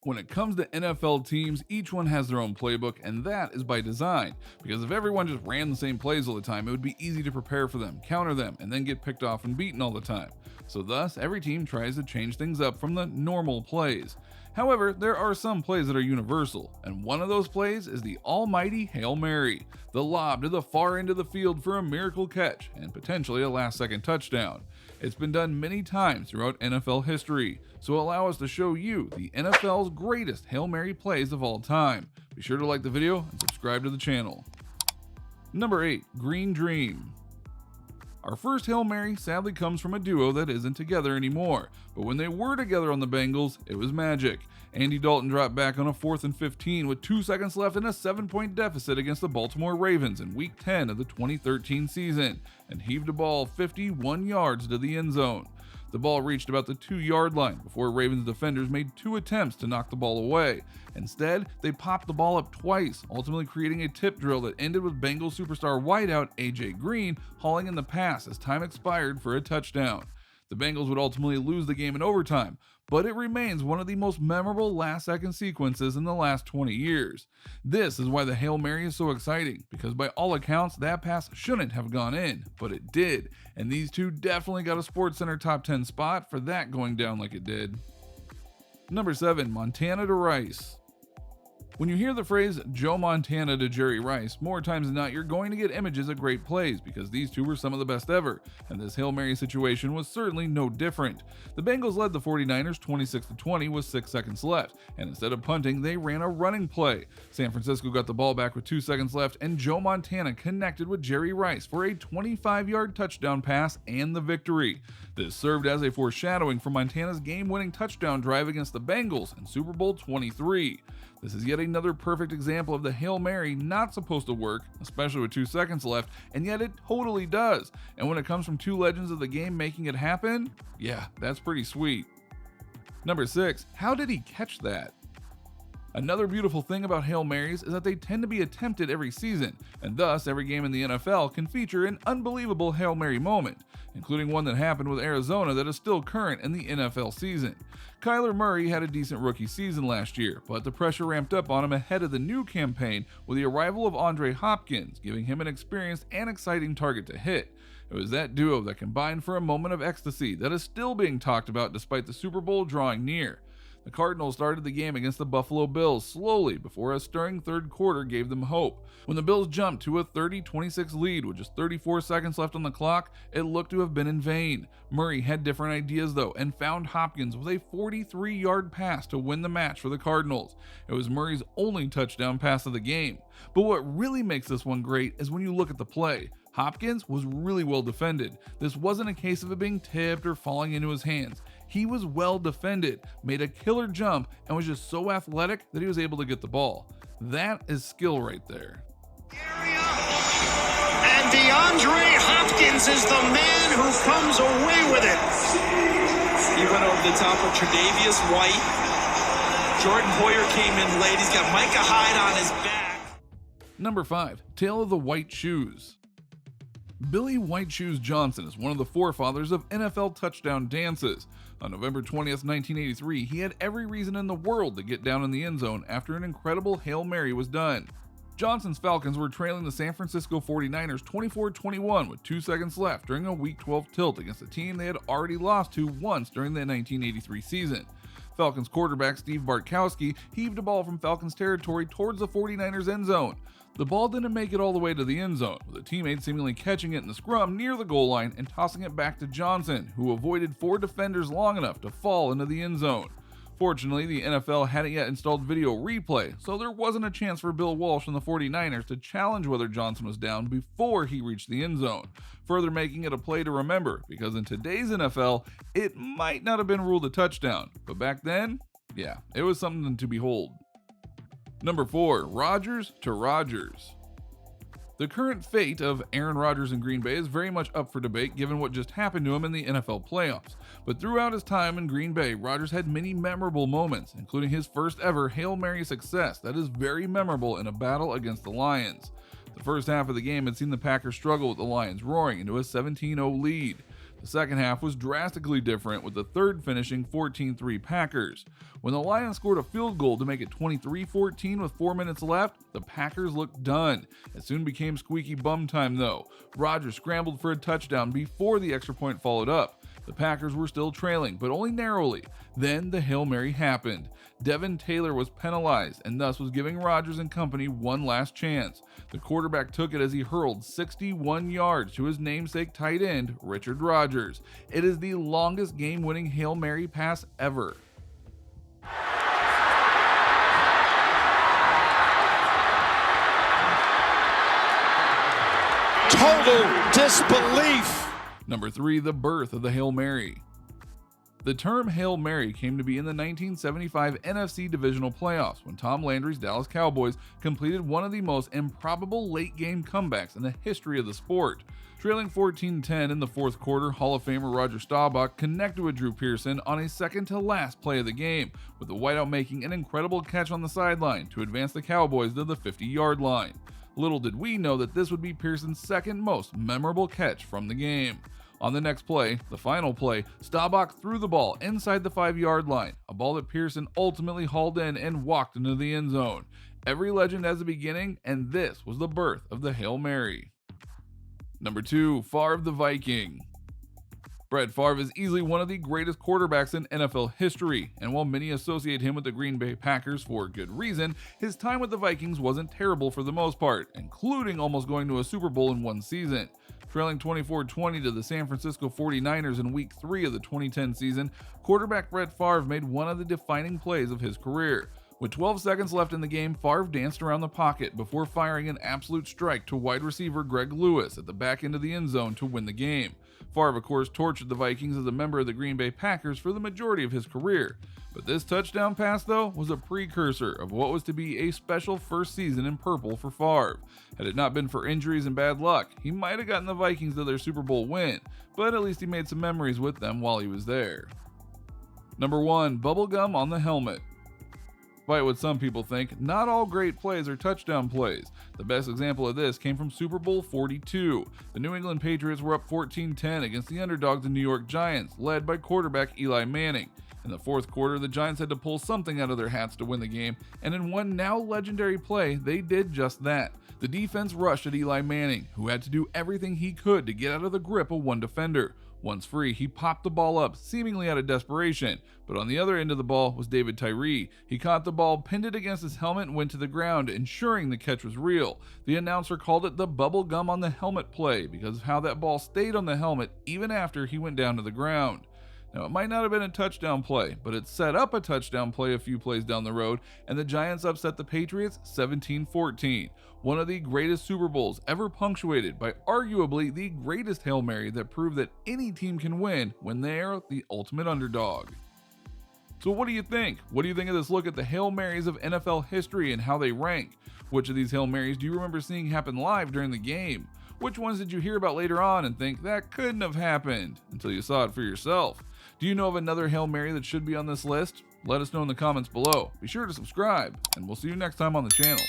When it comes to NFL teams, each one has their own playbook, and that is by design, because if everyone just ran the same plays all the time, it would be easy to prepare for them, counter them, and then get picked off and beaten all the time. So thus, every team tries to change things up from the normal plays. However, there are some plays that are universal, and one of those plays is the almighty Hail Mary, the lob to the far end of the field for a miracle catch, and potentially a last-second touchdown. It's been done many times throughout NFL history, so allow us to show you the NFL's greatest Hail Mary plays of all time. Be sure to like the video and subscribe to the channel. Number 8. Green Dream. Our first Hail Mary sadly comes from a duo that isn't together anymore, but when they were together on the Bengals, it was magic. Andy Dalton dropped back on a 4th and 15 with 2 seconds left in a 7-point deficit against the Baltimore Ravens in Week 10 of the 2013 season, and heaved a ball 51 yards to the end zone. The ball reached about the 2-yard line before Ravens defenders made 2 attempts to knock the ball away. Instead, they popped the ball up twice, ultimately creating a tip drill that ended with Bengals superstar wideout A.J. Green hauling in the pass as time expired for a touchdown. The Bengals would ultimately lose the game in overtime, but it remains one of the most memorable last-second sequences in the last 20 years. This is why the Hail Mary is so exciting, because by all accounts, that pass shouldn't have gone in, but it did, and these two definitely got a SportsCenter top 10 spot for that going down like it did. Number 7. Montana to Rice. When you hear the phrase Joe Montana to Jerry Rice, more times than not you're going to get images of great plays because these two were some of the best ever, and this Hail Mary situation was certainly no different. The Bengals led the 49ers 26-20 with 6 seconds left, and instead of punting, they ran a running play. San Francisco got the ball back with 2 seconds left, and Joe Montana connected with Jerry Rice for a 25-yard touchdown pass and the victory. This served as a foreshadowing for Montana's game-winning touchdown drive against the Bengals in Super Bowl 23. This is yet another perfect example of the Hail Mary not supposed to work, especially with 2 seconds left, and yet it totally does. And when it comes from two legends of the game making it happen, yeah, that's pretty sweet. Number 6. How did he catch that? Another beautiful thing about Hail Marys is that they tend to be attempted every season, and thus every game in the NFL can feature an unbelievable Hail Mary moment, including one that happened with Arizona that is still current in the NFL season. Kyler Murray had a decent rookie season last year, but the pressure ramped up on him ahead of the new campaign with the arrival of Hopkins, giving him an experienced and exciting target to hit. It was that duo that combined for a moment of ecstasy that is still being talked about despite the Super Bowl drawing near. The Cardinals started the game against the Buffalo Bills slowly before a stirring third quarter gave them hope. When the Bills jumped to a 30-26 lead with just 34 seconds left on the clock, it looked to have been in vain. Murray had different ideas though and found Hopkins with a 43-yard pass to win the match for the Cardinals. It was Murray's only touchdown pass of the game. But what really makes this one great is when you look at the play. Hopkins was really well defended. This wasn't a case of it being tipped or falling into his hands. He was well defended, made a killer jump, and was just so athletic that he was able to get the ball. That is skill right there. And DeAndre Hopkins is the man who comes away with it. He went over the top of Tre'Davious White. Jordan Poyer came in late. He's got Micah Hyde on his back. Number 5. Tale of the White Shoes. Billy White Shoes Johnson is one of the forefathers of NFL touchdown dances. On November 20th, 1983, he had every reason in the world to get down in the end zone after an incredible Hail Mary was done. Johnson's Falcons were trailing the San Francisco 49ers 24-21 with 2 seconds left during a Week 12 tilt against a team they had already lost to once during the 1983 season. Falcons quarterback Steve Bartkowski heaved a ball from Falcons territory towards the 49ers end zone. The ball didn't make it all the way to the end zone, with a teammate seemingly catching it in the scrum near the goal line and tossing it back to Johnson, who avoided 4 defenders long enough to fall into the end zone. Fortunately, the NFL hadn't yet installed video replay, so there wasn't a chance for Bill Walsh and the 49ers to challenge whether Johnson was down before he reached the end zone, further making it a play to remember, because in today's NFL, it might not have been ruled a touchdown, but back then, yeah, it was something to behold. Number 4. Rodgers to Rodgers. The current fate of Aaron Rodgers in Green Bay is very much up for debate given what just happened to him in the NFL playoffs. But throughout his time in Green Bay, Rodgers had many memorable moments, including his first ever Hail Mary success that is very memorable in a battle against the Lions. The first half of the game had seen the Packers struggle with the Lions roaring into a 17-0 lead. The second half was drastically different, with the third finishing 14-3 Packers. When the Lions scored a field goal to make it 23-14 with 4 minutes left, the Packers looked done. It soon became squeaky bum time though. Rodgers scrambled for a touchdown before the extra point followed up. The Packers were still trailing, but only narrowly. Then the Hail Mary happened. Devin Taylor was penalized and thus was giving Rodgers and company one last chance. The quarterback took it as he hurled 61 yards to his namesake tight end, Richard Rodgers. It is the longest game-winning Hail Mary pass ever. Total disbelief. Number 3, the birth of the Hail Mary. The term Hail Mary came to be in the 1975 NFC Divisional Playoffs when Tom Landry's Dallas Cowboys completed one of the most improbable late-game comebacks in the history of the sport. Trailing 14-10 in the fourth quarter, Hall of Famer Roger Staubach connected with Drew Pearson on a second-to-last play of the game, with the wideout making an incredible catch on the sideline to advance the Cowboys to the 50-yard line. Little did we know that this would be Pearson's second most memorable catch from the game. On the next play, the final play, Staubach threw the ball inside the 5-yard line, a ball that Pearson ultimately hauled in and walked into the end zone. Every legend has a beginning, and this was the birth of the Hail Mary. Number 2, Farve the Viking. Brett Farve is easily one of the greatest quarterbacks in NFL history, and while many associate him with the Green Bay Packers for good reason, his time with the Vikings wasn't terrible for the most part, including almost going to a Super Bowl in one season. Trailing 24-20 to the San Francisco 49ers in Week 3 of the 2010 season, quarterback Brett Farve made one of the defining plays of his career. With 12 seconds left in the game, Farve danced around the pocket before firing an absolute strike to wide receiver Greg Lewis at the back end of the end zone to win the game. Farve, of course, tortured the Vikings as a member of the Green Bay Packers for the majority of his career. But this touchdown pass, though, was a precursor of what was to be a special first season in purple for Farve. Had it not been for injuries and bad luck, he might have gotten the Vikings to their Super Bowl win, but at least he made some memories with them while he was there. Number 1, bubblegum on the helmet. Despite what some people think, not all great plays are touchdown plays. The best example of this came from Super Bowl 42. The New England Patriots were up 14-10 against the underdog, the New York Giants, led by quarterback Eli Manning. In the fourth quarter, the Giants had to pull something out of their hats to win the game, and in one now legendary play, they did just that. The defense rushed at Eli Manning, who had to do everything he could to get out of the grip of one defender. Once free, he popped the ball up, seemingly out of desperation, but on the other end of the ball was David Tyree. He caught the ball, pinned it against his helmet, and went to the ground, ensuring the catch was real. The announcer called it the bubble gum on the helmet play because of how that ball stayed on the helmet even after he went down to the ground. Now, it might not have been a touchdown play, but it set up a touchdown play a few plays down the road, and the Giants upset the Patriots 17-14. One of the greatest Super Bowls ever punctuated by arguably the greatest Hail Mary that proved that any team can win when they are the ultimate underdog. So what do you think? What do you think of this look at the Hail Marys of NFL history and how they rank? Which of these Hail Marys do you remember seeing happen live during the game? Which ones did you hear about later on and think that couldn't have happened until you saw it for yourself? Do you know of another Hail Mary that should be on this list? Let us know in the comments below. Be sure to subscribe, and we'll see you next time on the channel.